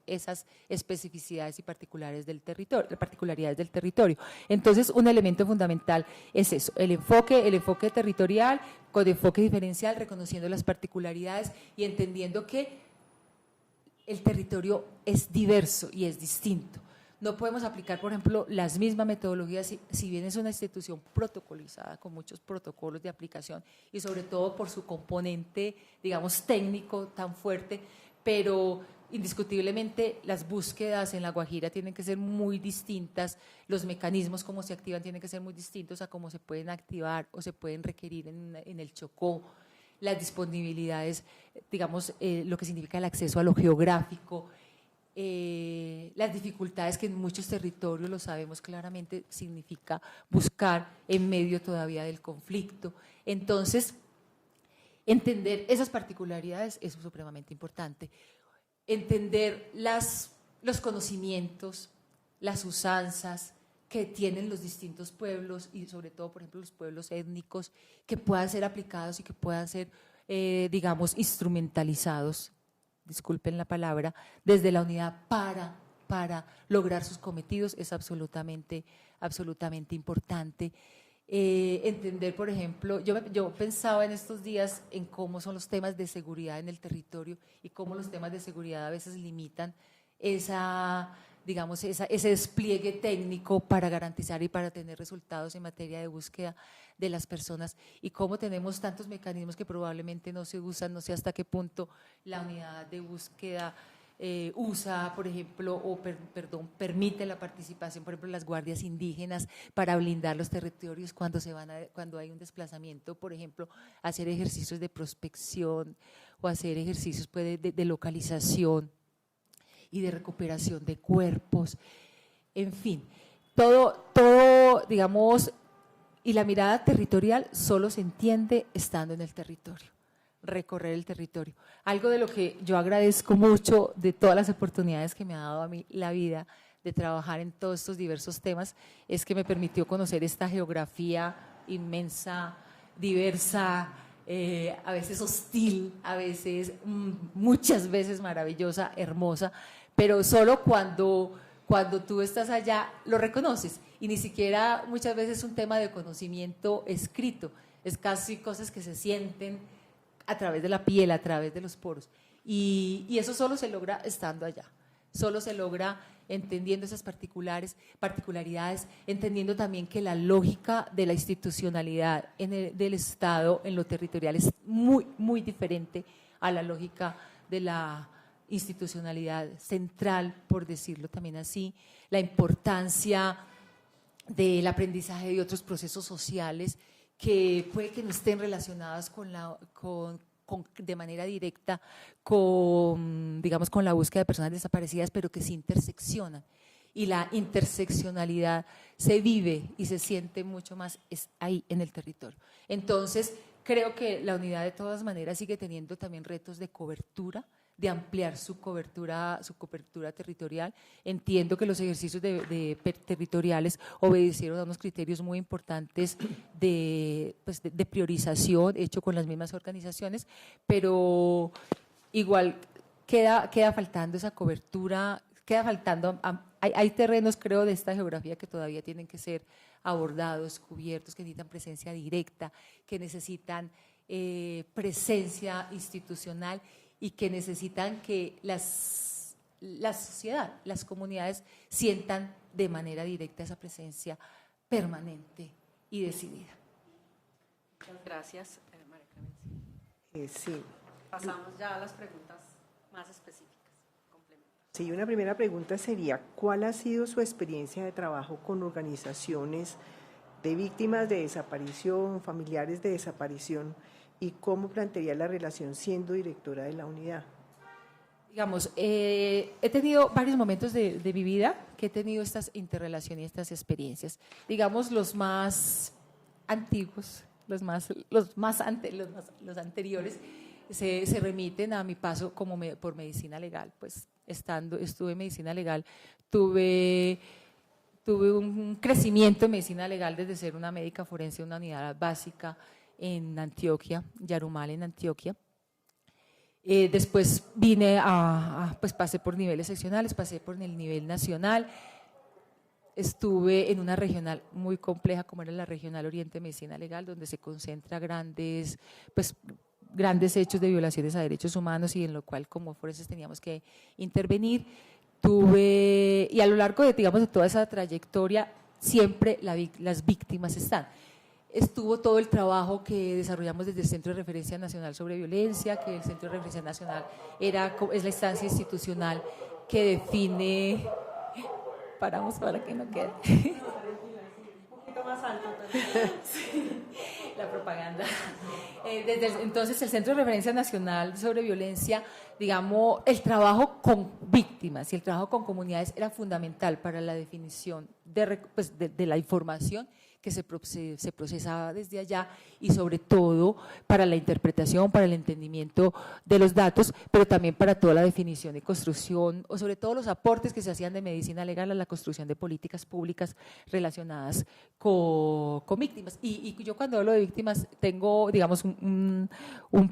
Speaker 2: esas especificidades y particularidades del territorio. Entonces, un elemento fundamental es eso, el enfoque territorial con enfoque diferencial, reconociendo las particularidades y entendiendo que el territorio es diverso y es distinto. No podemos aplicar, por ejemplo, las mismas metodologías, si bien es una institución protocolizada, con muchos protocolos de aplicación y sobre todo por su componente, digamos, técnico tan fuerte, pero indiscutiblemente las búsquedas en La Guajira tienen que ser muy distintas, los mecanismos como se activan tienen que ser muy distintos a cómo se pueden activar o se pueden requerir en el Chocó, las disponibilidades, digamos, lo que significa el acceso a lo geográfico, las dificultades que en muchos territorios, lo sabemos claramente, significa buscar en medio todavía del conflicto. Entonces, entender esas particularidades es supremamente importante. Entender los conocimientos, las usanzas que tienen los distintos pueblos y sobre todo, por ejemplo, los pueblos étnicos, que puedan ser aplicados y que puedan ser, digamos, instrumentalizados, disculpen la palabra, desde la unidad para lograr sus cometidos es absolutamente importante. Entender, por ejemplo, yo pensaba en estos días en cómo son los temas de seguridad en el territorio y cómo los temas de seguridad a veces limitan ese despliegue técnico para garantizar y para tener resultados en materia de búsqueda de las personas y cómo tenemos tantos mecanismos que probablemente no se usan, no sé hasta qué punto la unidad de búsqueda usa, por ejemplo, permite la participación, por ejemplo, las guardias indígenas para blindar los territorios cuando hay un desplazamiento, por ejemplo, hacer ejercicios de prospección o hacer ejercicios pues, de localización y de recuperación de cuerpos, en fin, todo, digamos, y la mirada territorial solo se entiende estando en el territorio, recorrer el territorio. Algo de lo que yo agradezco mucho de todas las oportunidades que me ha dado a mí la vida de trabajar en todos estos diversos temas es que me permitió conocer esta geografía inmensa, diversa, a veces hostil, a veces, muchas veces maravillosa, hermosa, pero solo cuando tú estás allá lo reconoces y ni siquiera muchas veces es un tema de conocimiento escrito, es casi cosas que se sienten a través de la piel, a través de los poros y eso solo se logra estando allá. Solo se logra entendiendo esas particularidades, entendiendo también que la lógica de la institucionalidad del Estado en lo territorial es muy, muy diferente a la lógica de la institucionalidad central, por decirlo también así, la importancia del aprendizaje de otros procesos sociales que puede que no estén relacionados de manera directa digamos, con la búsqueda de personas desaparecidas, pero que sí interseccionan. Y la interseccionalidad se vive y se siente mucho más ahí en el territorio. Entonces, creo que la unidad de todas maneras sigue teniendo también retos de cobertura, de ampliar su cobertura territorial. Entiendo que los ejercicios territoriales obedecieron a unos criterios muy importantes de priorización hecho con las mismas organizaciones, pero igual queda faltando esa cobertura, hay terrenos, creo, de esta geografía que todavía tienen que ser abordados, cubiertos, que necesitan presencia directa, que necesitan presencia institucional y que necesitan que la sociedad, las comunidades sientan de manera directa esa presencia permanente y decidida.
Speaker 1: Muchas gracias, María Clemencia.
Speaker 4: Sí.
Speaker 1: Pasamos ya a las preguntas más específicas.
Speaker 4: Sí, una primera pregunta sería, ¿cuál ha sido su experiencia de trabajo con organizaciones de víctimas de desaparición, familiares de desaparición, y cómo plantearía la relación siendo directora de la unidad?
Speaker 2: Digamos, he tenido varios momentos de mi vida que he tenido estas interrelaciones y estas experiencias. Digamos, los más antiguos, los anteriores, se remiten a mi paso por medicina legal. Pues estuve en medicina legal, tuve un crecimiento en medicina legal desde ser una médica forense de una unidad básica en Antioquia, Yarumal en Antioquia. Después vine pues pasé por niveles seccionales, pasé por el nivel nacional, estuve en una regional muy compleja como era la Regional Oriente de Medicina Legal, donde se concentra grandes hechos de violaciones a derechos humanos y en lo cual como forenses teníamos que intervenir. Y a lo largo de toda esa trayectoria siempre las víctimas están. Estuvo todo el trabajo que desarrollamos desde el Centro de Referencia Nacional sobre Violencia, que el Centro de Referencia Nacional es la instancia institucional que define… Paramos para que no quede.
Speaker 1: Un poquito más alto también.
Speaker 2: Sí, la propaganda. Entonces, el Centro de Referencia Nacional sobre Violencia, digamos, el trabajo con víctimas y el trabajo con comunidades era fundamental para la definición de la información que se procesaba desde allá y sobre todo para la interpretación, para el entendimiento de los datos, pero también para toda la definición y construcción, o sobre todo los aportes que se hacían de medicina legal a la construcción de políticas públicas relacionadas con víctimas. Y yo cuando hablo de víctimas tengo, digamos, un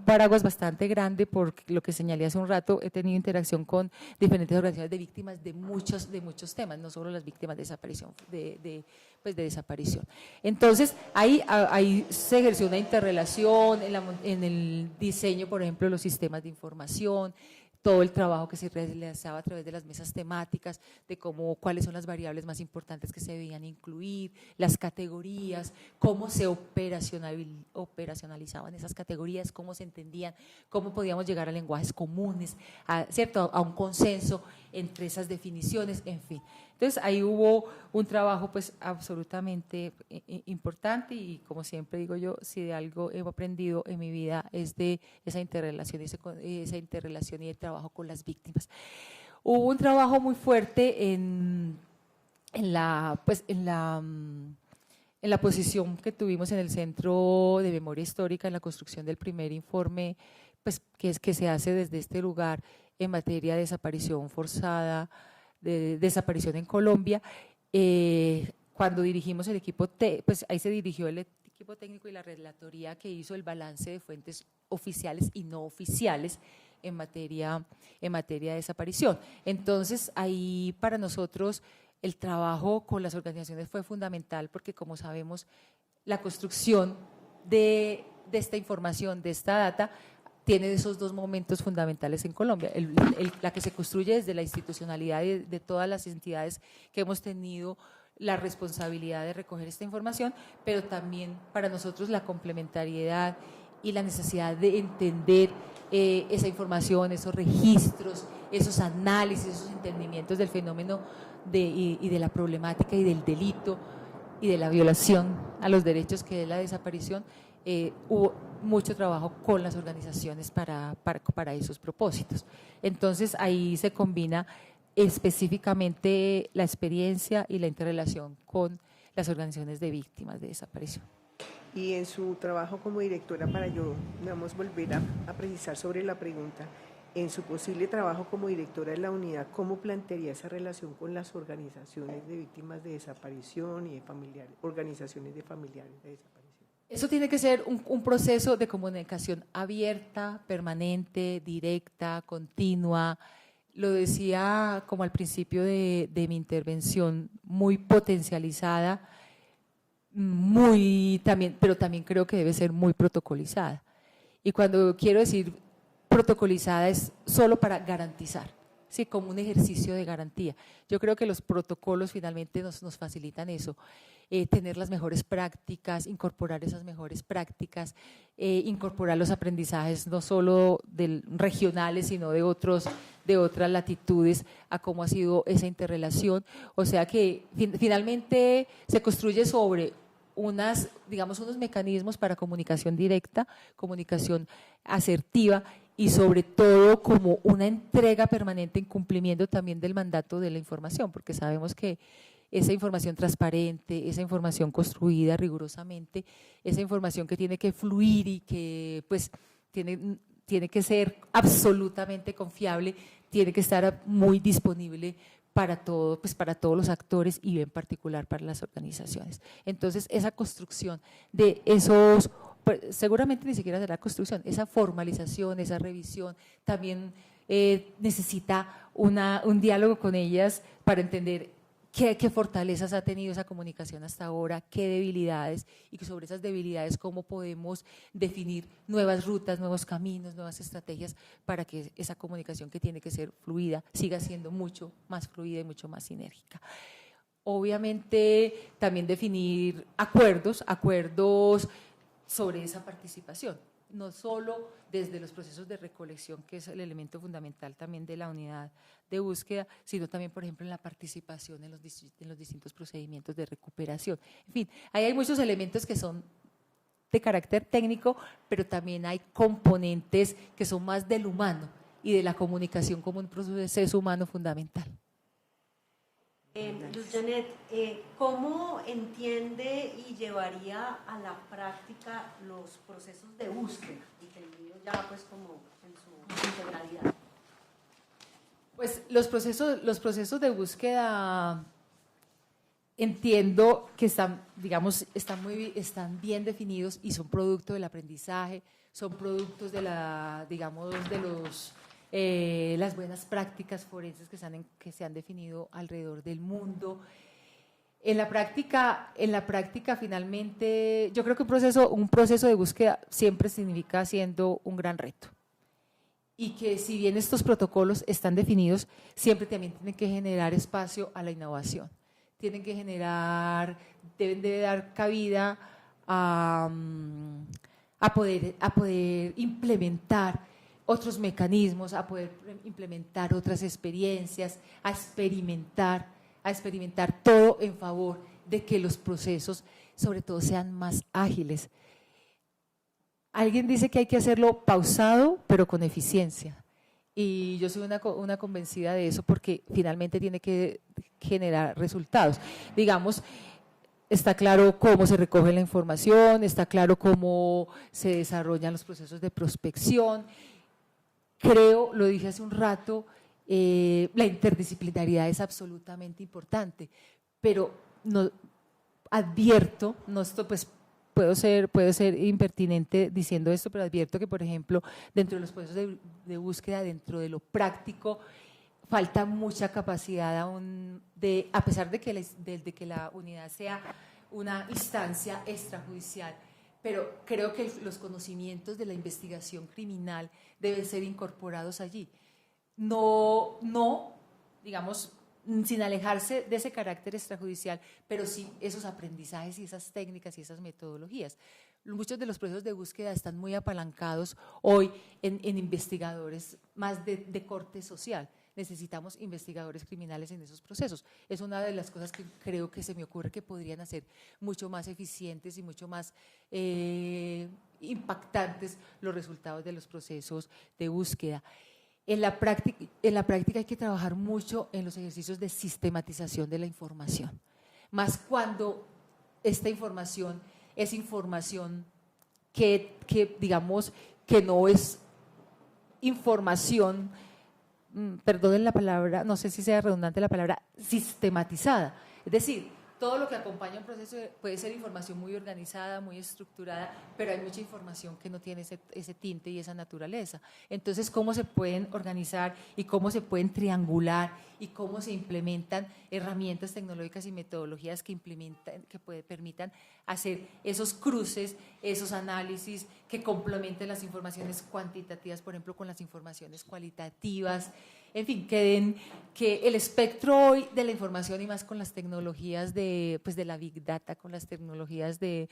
Speaker 2: paraguas bastante grande, porque lo que señalé hace un rato, he tenido interacción con diferentes organizaciones de víctimas de muchos temas, no solo las víctimas de desaparición, de desaparición. Entonces, ahí se ejerció una interrelación en el diseño, por ejemplo, de los sistemas de información, todo el trabajo que se realizaba a través de las mesas temáticas, de cuáles son las variables más importantes que se debían incluir, las categorías, cómo se operacionalizaban esas categorías, cómo se entendían, cómo podíamos llegar a lenguajes comunes, a un consenso entre esas definiciones, en fin. Entonces, ahí hubo un trabajo pues absolutamente importante y como siempre digo yo, si de algo he aprendido en mi vida es de esa interrelación y el trabajo con las víctimas. Hubo un trabajo muy fuerte en la posición que tuvimos en el Centro de Memoria Histórica en la construcción del primer informe pues, que se hace desde este lugar en materia de desaparición forzada, de desaparición en Colombia. Cuando dirigimos el equipo, pues ahí se dirigió el equipo técnico y la relatoría que hizo el balance de fuentes oficiales y no oficiales en materia de desaparición. Entonces, ahí para nosotros el trabajo con las organizaciones fue fundamental porque, como sabemos, la construcción de esta información, de esta data, tiene esos dos momentos fundamentales en Colombia, la que se construye desde la institucionalidad de todas las entidades que hemos tenido la responsabilidad de recoger esta información, pero también para nosotros la complementariedad y la necesidad de entender esa información, esos registros, esos análisis, esos entendimientos del fenómeno y de la problemática y del delito y de la violación a los derechos que es la desaparición. Hubo mucho trabajo con las organizaciones para esos propósitos. Entonces ahí se combina específicamente la experiencia y la interrelación con las organizaciones de víctimas de desaparición.
Speaker 4: Y en su trabajo como directora, para yo, digamos, volver a precisar sobre la pregunta, en su posible trabajo como directora de la unidad, ¿cómo plantearía esa relación con las organizaciones de víctimas de desaparición y de familiares, organizaciones de familiares de desaparición?
Speaker 2: Eso tiene que ser un proceso de comunicación abierta, permanente, directa, continua. Lo decía como al principio de mi intervención, muy potencializada, pero también creo que debe ser muy protocolizada. Y cuando quiero decir protocolizada es solo para garantizar, ¿sí? Como un ejercicio de garantía. Yo creo que los protocolos finalmente nos facilitan eso, tener las mejores prácticas, incorporar esas mejores prácticas, incorporar los aprendizajes no solo regionales, sino de otras latitudes, a cómo ha sido esa interrelación. O sea que finalmente se construye sobre unos mecanismos para comunicación directa, comunicación asertiva y sobre todo como una entrega permanente en cumplimiento también del mandato de la información, porque sabemos que esa información transparente, esa información construida rigurosamente, esa información que tiene que fluir y que pues tiene que ser absolutamente confiable, tiene que estar muy disponible para todos los actores y en particular para las organizaciones. Entonces, esa construcción de esos, pues, seguramente ni siquiera será construcción, esa formalización, esa revisión, también necesita un diálogo con ellas para entender qué fortalezas ha tenido esa comunicación hasta ahora, qué debilidades, y sobre esas debilidades cómo podemos definir nuevas rutas, nuevos caminos, nuevas estrategias para que esa comunicación que tiene que ser fluida siga siendo mucho más fluida y mucho más sinérgica. Obviamente también definir acuerdos sobre esa participación, no solo desde los procesos de recolección, que es el elemento fundamental también de la unidad de búsqueda, sino también, por ejemplo, en la participación en los distintos procedimientos de recuperación. En fin, ahí hay muchos elementos que son de carácter técnico, pero también hay componentes que son más del humano y de la comunicación como un proceso humano fundamental.
Speaker 1: Luz Janet, ¿cómo entiende y llevaría a la práctica los procesos de búsqueda, entendido ya pues como en su integralidad?
Speaker 2: Pues los procesos de búsqueda entiendo que están bien definidos y son producto del aprendizaje, son productos de las buenas prácticas forenses que se han definido alrededor del mundo. En la práctica finalmente, yo creo que un proceso de búsqueda siempre significa siendo un gran reto. Y que si bien estos protocolos están definidos, siempre también tienen que generar espacio a la innovación. Debe dar cabida a poder implementar otros mecanismos, a poder implementar otras experiencias, a experimentar todo en favor de que los procesos, sobre todo, sean más ágiles. Alguien dice que hay que hacerlo pausado, pero con eficiencia. Y yo soy una convencida de eso porque finalmente tiene que generar resultados. Digamos, está claro cómo se recoge la información, está claro cómo se desarrollan los procesos de prospección. Creo, lo dije hace un rato, la interdisciplinariedad es absolutamente importante, pero no advierto, puedo ser impertinente diciendo esto, pero advierto que, por ejemplo, dentro de los procesos de búsqueda, dentro de lo práctico, falta mucha capacidad aún a pesar de que la unidad sea una instancia extrajudicial, pero creo que los conocimientos de la investigación criminal deben ser incorporados allí. No, digamos, sin alejarse de ese carácter extrajudicial, pero sí esos aprendizajes y esas técnicas y esas metodologías. Muchos de los procesos de búsqueda están muy apalancados hoy en investigadores más de corte social. Necesitamos investigadores criminales en esos procesos. Es una de las cosas que creo que se me ocurre que podrían hacer mucho más eficientes y mucho más impactantes los resultados de los procesos de búsqueda. En la práctica hay que trabajar mucho en los ejercicios de sistematización de la información, más cuando esta información es información que digamos, que no es información, perdonen la palabra, no sé si sea redundante la palabra, sistematizada. Es decir, todo lo que acompaña un proceso puede ser información muy organizada, muy estructurada, pero hay mucha información que no tiene ese tinte y esa naturaleza. Entonces, ¿cómo se pueden organizar y cómo se pueden triangular y cómo se implementan herramientas tecnológicas y metodologías que permitan hacer esos cruces, esos análisis que complementen las informaciones cuantitativas, por ejemplo, con las informaciones cualitativas? En fin, que el espectro hoy de la información y más con las tecnologías de la Big Data, con las tecnologías de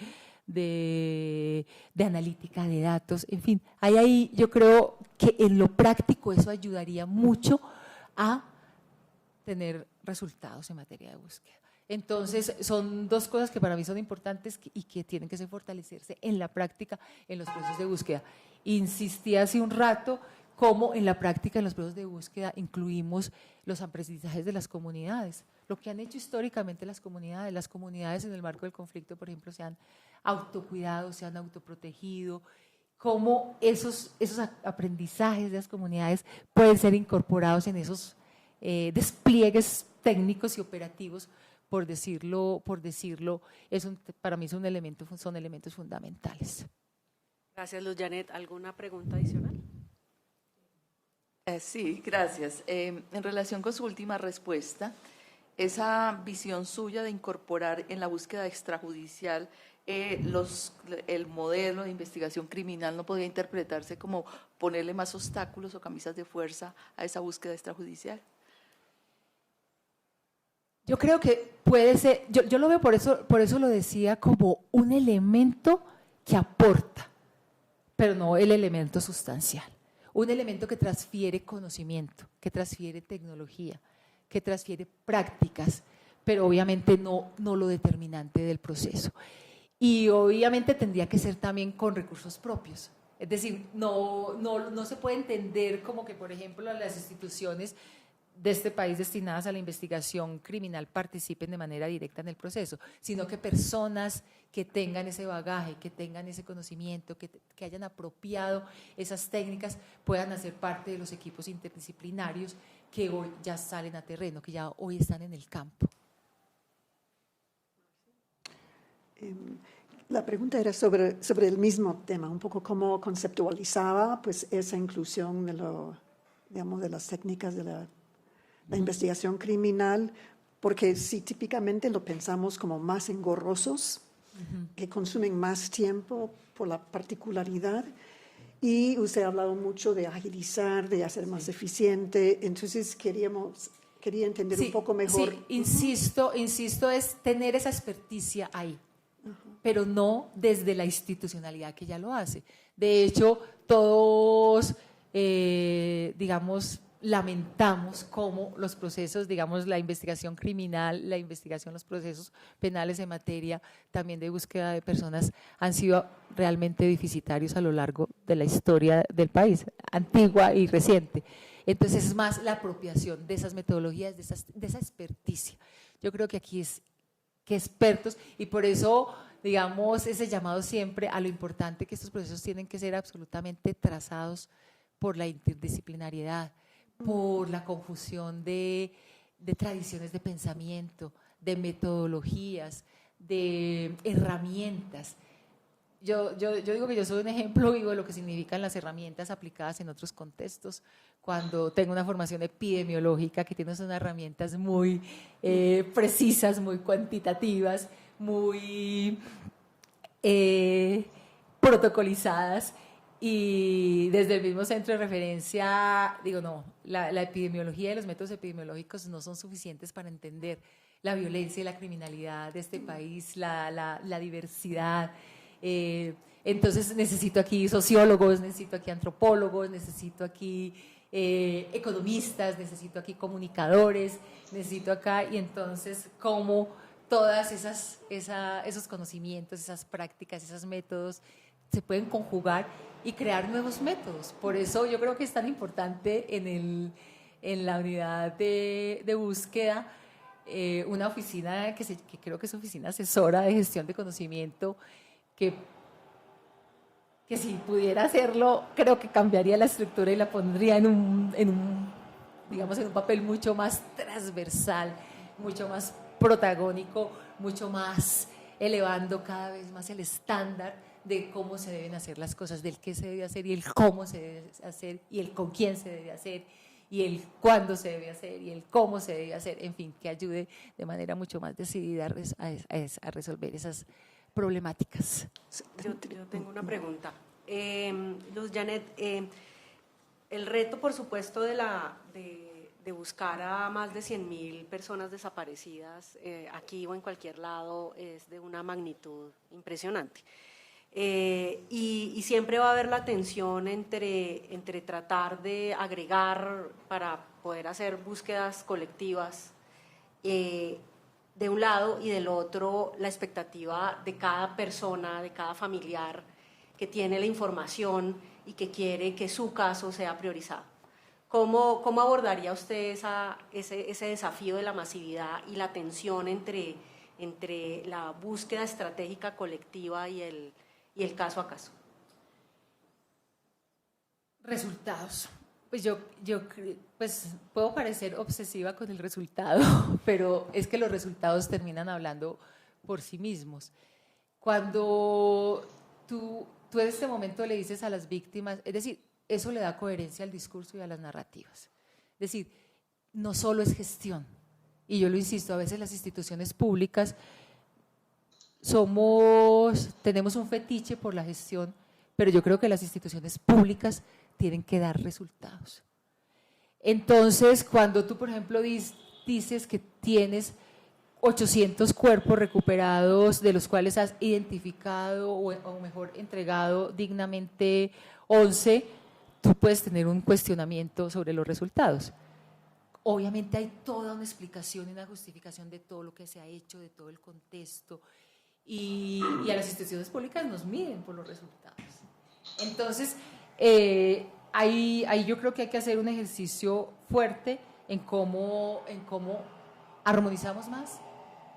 Speaker 2: analítica de datos, en fin, ahí yo creo que en lo práctico eso ayudaría mucho a tener resultados en materia de búsqueda. Entonces, son dos cosas que para mí son importantes y que tienen que fortalecerse en la práctica en los procesos de búsqueda. Insistí hace un rato cómo en la práctica, en los procesos de búsqueda, incluimos los aprendizajes de las comunidades. Lo que han hecho históricamente las comunidades en el marco del conflicto, por ejemplo, se han autocuidado, se han autoprotegido, cómo esos aprendizajes de las comunidades pueden ser incorporados en esos despliegues técnicos y operativos, por decirlo, para mí son elementos fundamentales.
Speaker 1: Gracias, Luz Janet. ¿Alguna pregunta adicional?
Speaker 6: Sí, gracias. En relación con su última respuesta, esa visión suya de incorporar en la búsqueda extrajudicial el modelo de investigación criminal no podría interpretarse como ponerle más obstáculos o camisas de fuerza a esa búsqueda extrajudicial.
Speaker 2: Yo creo que puede ser, yo lo veo por eso lo decía como un elemento que aporta, pero no el elemento sustancial. Un elemento que transfiere conocimiento, que transfiere tecnología, que transfiere prácticas, pero obviamente no lo determinante del proceso. Y obviamente tendría que ser también con recursos propios. Es decir, no se puede entender como que, por ejemplo, las instituciones de este país destinadas a la investigación criminal participen de manera directa en el proceso, sino que personas que tengan ese bagaje, que tengan ese conocimiento, que hayan apropiado esas técnicas, puedan hacer parte de los equipos interdisciplinarios que hoy ya salen a terreno, que ya hoy están en el campo.
Speaker 3: La pregunta era sobre el mismo tema, un poco cómo conceptualizaba pues, esa inclusión de las técnicas de la investigación criminal, porque si típicamente lo pensamos como más engorrosos, que consumen más tiempo por la particularidad, y usted ha hablado mucho de agilizar, de hacer más eficiente, entonces quería entender un poco mejor.
Speaker 2: Sí, insisto, es tener esa experticia ahí, pero no desde la institucionalidad que ya lo hace. De hecho, todos, lamentamos cómo los procesos, la investigación criminal, los procesos penales en materia también de búsqueda de personas han sido realmente deficitarios a lo largo de la historia del país, antigua y reciente. Entonces es más la apropiación de esas metodologías, de esa experticia. Yo creo que aquí es que expertos, y por eso, ese llamado siempre a lo importante que estos procesos tienen que ser absolutamente trazados por la interdisciplinariedad, por la confusión de tradiciones de pensamiento, de metodologías, de herramientas. Yo digo que yo soy un ejemplo vivo de lo que significan las herramientas aplicadas en otros contextos. Cuando tengo una formación epidemiológica que tiene unas herramientas muy precisas, muy cuantitativas, muy protocolizadas, y desde el mismo centro de referencia, digo, no, la epidemiología y los métodos epidemiológicos no son suficientes para entender la violencia y la criminalidad de este país, la diversidad. Entonces necesito aquí sociólogos, necesito aquí antropólogos, necesito aquí economistas, necesito aquí comunicadores, necesito acá, y entonces cómo todas esos conocimientos, esas prácticas, esos métodos se pueden conjugar y crear nuevos métodos. Por eso yo creo que es tan importante en la unidad de búsqueda una oficina que creo que es oficina asesora de gestión de conocimiento, que si pudiera hacerlo, creo que cambiaría la estructura y la pondría en un papel mucho más transversal, mucho más protagónico, mucho más elevando cada vez más el estándar de cómo se deben hacer las cosas, del qué se debe hacer y el cómo se debe hacer y el con quién se debe hacer y el cuándo se debe hacer y el cómo se debe hacer, en fin, que ayude de manera mucho más decidida a resolver esas problemáticas.
Speaker 1: Yo tengo una pregunta. Luz Janet, el reto, por supuesto, de buscar a más de 100.000 personas desaparecidas aquí o en cualquier lado es de una magnitud impresionante. Y siempre va a haber la tensión entre tratar de agregar para poder hacer búsquedas colectivas de un lado y del otro la expectativa de cada persona, de cada familiar que tiene la información y que quiere que su caso sea priorizado. ¿Cómo abordaría usted ese desafío de la masividad y la tensión entre la búsqueda estratégica colectiva y el caso a caso?
Speaker 2: Resultados. Pues yo puedo parecer obsesiva con el resultado, pero es que los resultados terminan hablando por sí mismos. Cuando tú en este momento le dices a las víctimas, es decir, eso le da coherencia al discurso y a las narrativas. Es decir, no solo es gestión, y yo lo insisto, a veces las instituciones públicas tenemos un fetiche por la gestión, pero yo creo que las instituciones públicas tienen que dar resultados. Entonces, cuando tú, por ejemplo, dices que tienes 800 cuerpos recuperados, de los cuales has identificado o mejor entregado dignamente 11, tú puedes tener un cuestionamiento sobre los resultados. Obviamente hay toda una explicación y una justificación de todo lo que se ha hecho, de todo el contexto, y a las instituciones públicas nos miden por los resultados. Entonces, ahí yo creo que hay que hacer un ejercicio fuerte en cómo armonizamos más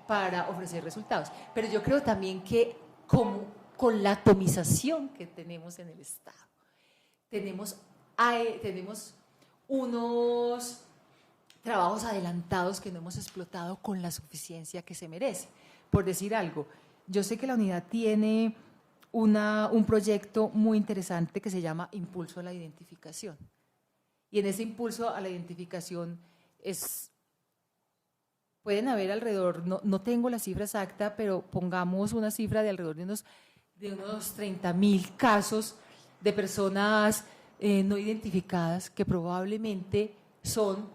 Speaker 2: para ofrecer resultados. Pero yo creo también que con la atomización que tenemos en el Estado, tenemos unos trabajos adelantados que no hemos explotado con la suficiencia que se merece. Por decir algo, yo sé que la unidad tiene un proyecto muy interesante que se llama Impulso a la Identificación. Y en ese impulso a la identificación pueden haber alrededor, no tengo la cifra exacta, pero pongamos una cifra de alrededor de unos 30.000 casos de personas no identificadas que probablemente son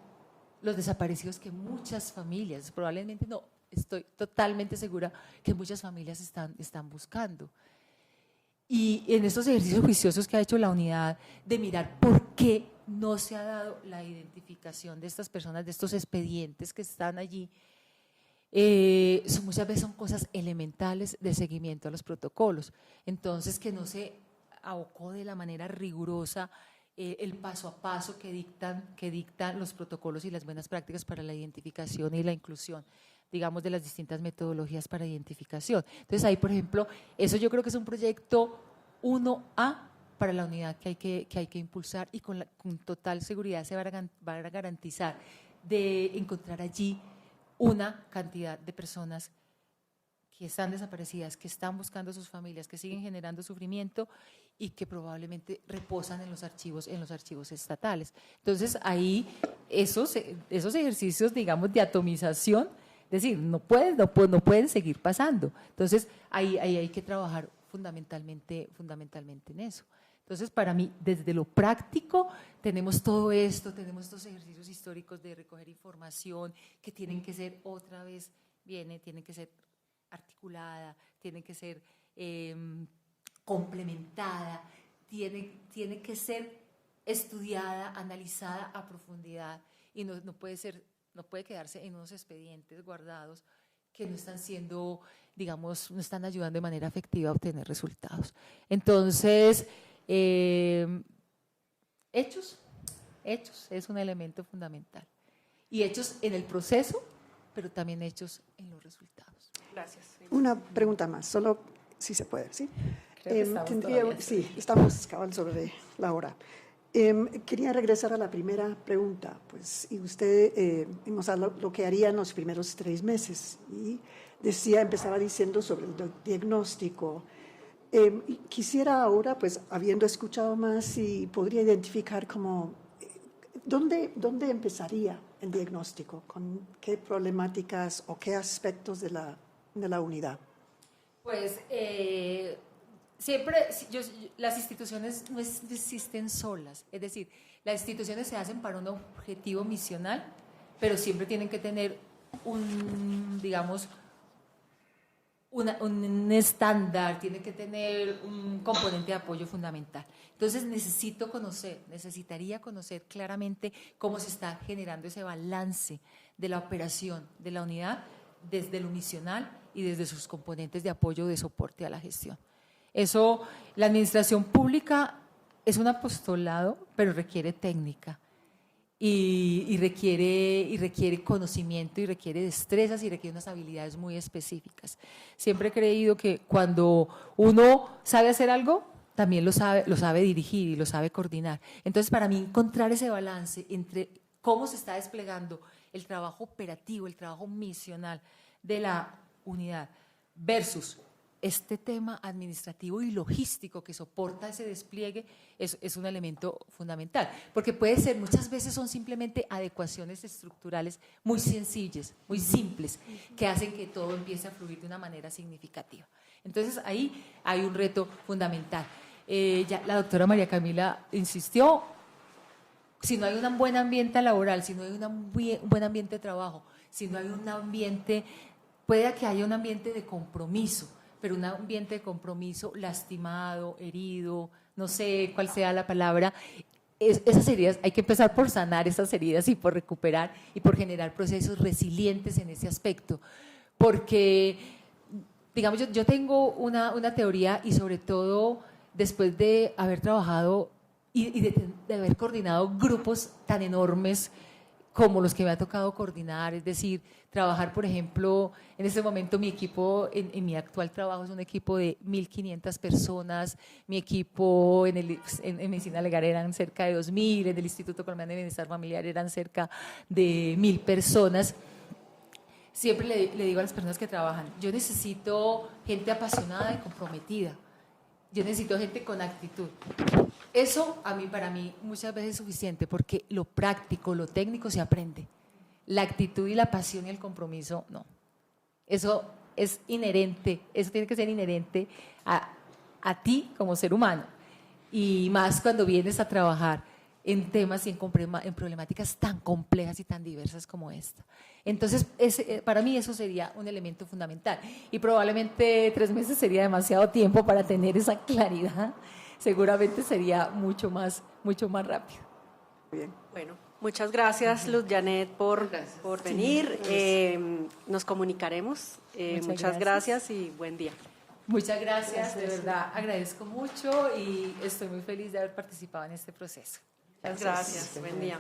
Speaker 2: los desaparecidos que muchas familias, probablemente no, estoy totalmente segura que muchas familias están buscando. Y en estos ejercicios juiciosos que ha hecho la unidad de mirar por qué no se ha dado la identificación de estas personas, de estos expedientes que están allí, muchas veces son cosas elementales de seguimiento a los protocolos. Entonces, que no se abocó de la manera rigurosa el paso a paso que dictan los protocolos y las buenas prácticas para la identificación y la inclusión, digamos, de las distintas metodologías para identificación. Entonces, ahí, por ejemplo, eso yo creo que es un proyecto 1A para la unidad que hay que impulsar, y con total seguridad se van a garantizar de encontrar allí una cantidad de personas que están desaparecidas, que están buscando a sus familias, que siguen generando sufrimiento y que probablemente reposan en los archivos estatales. Entonces, ahí esos ejercicios, digamos, de atomización, es decir, no pueden seguir pasando. Entonces, ahí hay que trabajar fundamentalmente en eso. Entonces, para mí, desde lo práctico, tenemos todo esto, tenemos estos ejercicios históricos de recoger información que tienen que ser otra vez, tienen que ser articulada, tienen que ser complementada, tiene que ser estudiada, analizada a profundidad y no puede quedarse en unos expedientes guardados que no están siendo, digamos, no están ayudando de manera efectiva a obtener resultados. Entonces, hechos es un elemento fundamental. Y hechos en el proceso, pero también hechos en los resultados.
Speaker 1: Gracias.
Speaker 3: Una pregunta más, solo si se puede, ¿sí? Sí,
Speaker 2: sí,
Speaker 3: estamos cabal sobre la hora. Quería regresar a la primera pregunta, pues, y usted, lo que haría en los primeros 3 meses, y empezaba diciendo sobre el diagnóstico. Quisiera ahora, pues, habiendo escuchado más, si podría identificar como, ¿dónde empezaría el diagnóstico? ¿Con qué problemáticas o qué aspectos de la unidad?
Speaker 2: Pues siempre, las instituciones no existen solas, es decir, las instituciones se hacen para un objetivo misional, pero siempre tienen que tener un estándar, tiene que tener un componente de apoyo fundamental. Entonces necesitaría conocer claramente cómo se está generando ese balance de la operación de la unidad desde lo misional y desde sus componentes de apoyo de soporte a la gestión. Eso, la administración pública es un apostolado, pero requiere técnica. Y requiere conocimiento y requiere destrezas y requiere unas habilidades muy específicas. Siempre he creído que cuando uno sabe hacer algo, también lo sabe dirigir y lo sabe coordinar. Entonces, para mí, encontrar ese balance entre cómo se está desplegando el trabajo operativo, el trabajo misional de la unidad versus este tema administrativo y logístico que soporta ese despliegue es un elemento fundamental, porque muchas veces son simplemente adecuaciones estructurales muy sencillas, muy simples, que hacen que todo empiece a fluir de una manera significativa. Entonces ahí hay un reto fundamental. Ya la doctora María Camila insistió, si no hay un buen ambiente laboral, si no hay un buen ambiente de trabajo, si no hay un ambiente, puede que haya un ambiente de compromiso, pero un ambiente de compromiso lastimado, herido, no sé cuál sea la palabra. Esas heridas, hay que empezar por sanar esas heridas y por recuperar y por generar procesos resilientes en ese aspecto. Porque, digamos, yo tengo una teoría y sobre todo después de haber trabajado y de haber coordinado grupos tan enormes como los que me ha tocado coordinar, es decir, trabajar, por ejemplo, en este momento mi equipo, en mi actual trabajo es un equipo de 1.500 personas, mi equipo en Medicina Legal eran cerca de 2.000, en el Instituto Colombiano de Bienestar Familiar eran cerca de 1.000 personas. Siempre le digo a las personas que trabajan, yo necesito gente apasionada y comprometida, yo necesito gente con actitud. Eso para mí muchas veces es suficiente porque lo práctico, lo técnico se aprende. La actitud y la pasión y el compromiso, no. Eso es inherente, eso tiene que ser inherente a ti como ser humano. Y más cuando vienes a trabajar en temas y en problemáticas tan complejas y tan diversas como esta. Entonces, para mí eso sería un elemento fundamental. Y probablemente 3 meses sería demasiado tiempo para tener esa claridad. Seguramente sería mucho más rápido.
Speaker 3: Bien.
Speaker 1: Bueno, muchas gracias, Luz Janet, por venir. Nos comunicaremos. Muchas gracias y buen día.
Speaker 2: Muchas gracias, de verdad agradezco mucho y estoy muy feliz de haber participado en este proceso.
Speaker 1: Gracias, buen día.